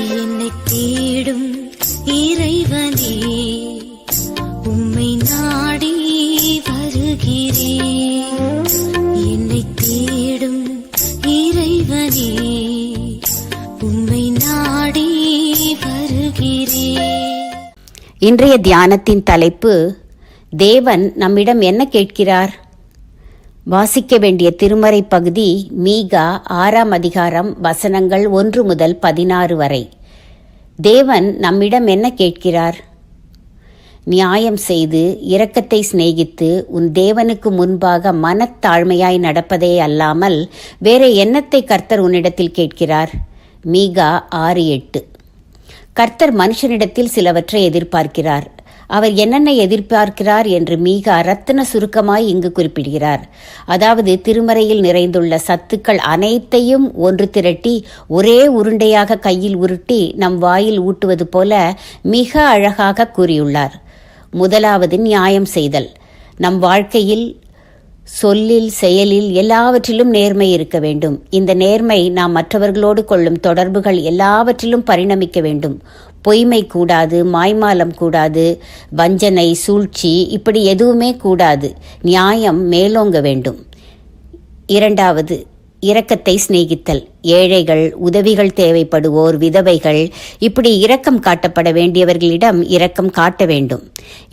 என்னை தேடும் இறைவனே, உம்மை நாடி வருகிறேன். என்னை தேடும் இறைவனே, உம்மை நாடி வருகிறேன். இன்றைய தியானத்தின் தலைப்பு, தேவன் நம்மிடம் என்ன கேட்கிறார்? வாசிக்க வேண்டிய திருமறை பகுதி மீகா 6ஆம் அதிகாரம் வசனங்கள் 1 முதல் 16 வரை. தேவன் நம்மிடம் என்ன கேட்கிறார்? நியாயம் செய்து இரக்கத்தை சிநேகித்து உன் தேவனுக்கு முன்பாக மனத்தாழ்மையாய் நடப்பதே அல்லாமல் வேற என்னத்தை கர்த்தர் உன்னிடத்தில் கேட்கிறார்? மீகா 6:8. கர்த்தர் மனுஷனிடத்தில் சிலவற்றை எதிர்பார்க்கிறார். அவர் என்னென்ன எதிர்பார்க்கிறார் என்று மீகா ரத்தின சுருக்கமாய் இங்கு குறிப்பிடுகிறார். அதாவது திருமறையில் நிறைந்துள்ள சத்துக்கள் அனைத்தையும் ஒன்று திரட்டி ஒரே உருண்டையாக கையில் உருட்டி நம் வாயில் ஊட்டுவது போல மிக அழகாக கூறியுள்ளார். முதலாவது நியாயம் செய்தல். நம் வாழ்க்கையில் சொல்லில் செயலில் எல்லாவற்றிலும் நேர்மை இருக்க வேண்டும். இந்த நேர்மை நாம் மற்றவர்களோடு கொள்ளும் தொடர்புகள் எல்லாவற்றிலும் பரிணமிக்க வேண்டும். பொய்மை கூடாது, மாய்மாலம் கூடாது, வஞ்சனை, சூழ்ச்சி இப்படி எதுவுமே கூடாது. நியாயம் மேலோங்க வேண்டும். இரண்டாவது, இரக்கத்தை சிநேகித்தல். ஏழைகள், உதவிகள் தேவைப்படுவோர், விதவைகள் இப்படி இரக்கம் காட்டப்பட வேண்டியவர்களிடம் இரக்கம் காட்ட வேண்டும்.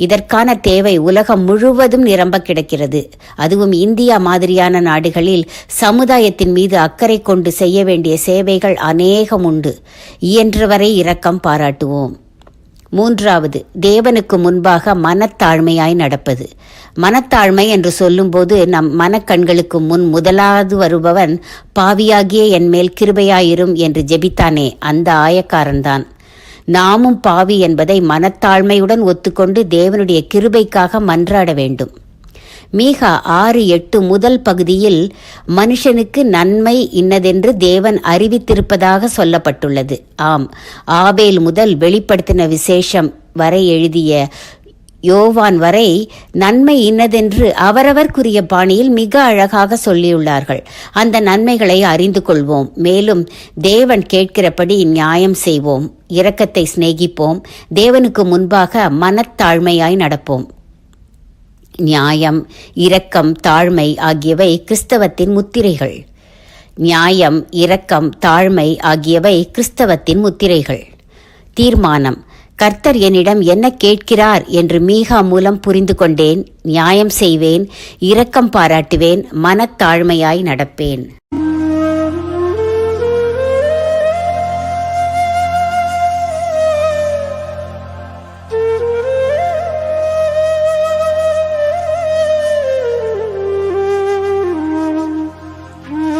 இதற்கான தேவை உலகம் முழுவதும் நிரம்ப கிடக்கிறது. அதுவும் இந்தியா மாதிரியான நாடுகளில் சமுதாயத்தின் மீது அக்கறை கொண்டு செய்ய வேண்டிய சேவைகள் அநேகம் உண்டு. இயன்றவரை இரக்கம் பாராட்டுவோம். மூன்றாவது, தேவனுக்கு முன்பாக மனத்தாழ்மையாய் நடப்பது. மனத்தாழ்மை என்று சொல்லும்போது நம் மனக்கண்களுக்கு முன் முதலாவது வருபவன் பாவியாகிய என்மேல் கிருபையாயிரும் என்று ஜெபித்தானே, அந்த ஆயக்காரன்தான். நாமும் பாவி என்பதை மனத்தாழ்மையுடன் ஒத்துக்கொண்டு தேவனுடைய கிருபைக்காக மன்றாட வேண்டும். மீகா 6:8 முதல் பகுதியில் மனுஷனுக்கு நன்மை இன்னதென்று தேவன் அறிவித்திருப்பதாக சொல்லப்பட்டுள்ளது. ஆம், ஆபேல் முதல் வெளிப்படுத்தின விசேஷம் வரை எழுதிய யோவான் வரை நன்மை இன்னதென்று அவரவர்க்குரிய பாணியில் மிக அழகாக சொல்லியுள்ளார்கள். அந்த நன்மைகளை அறிந்து கொள்வோம். மேலும் தேவன் கேட்கிறபடி நியாயம் செய்வோம், இரக்கத்தை சிநேகிப்போம், தேவனுக்கு முன்பாக மனத்தாழ்மையாய் நடப்போம். நியாயம், இரக்கம், தாழ்மை ஆகியவை கிறிஸ்தவத்தின் முத்திரைகள். நியாயம், இரக்கம், தாழ்மை ஆகியவை கிறிஸ்தவத்தின் முத்திரைகள். தீர்மானம். கர்த்தர் என்னிடம் என்ன கேட்கிறார் என்று மீகா மூலம் புரிந்து கொண்டேன். நியாயம் செய்வேன், இரக்கம் பாராட்டுவேன், மனத்தாழ்மையாய் நடப்பேன்.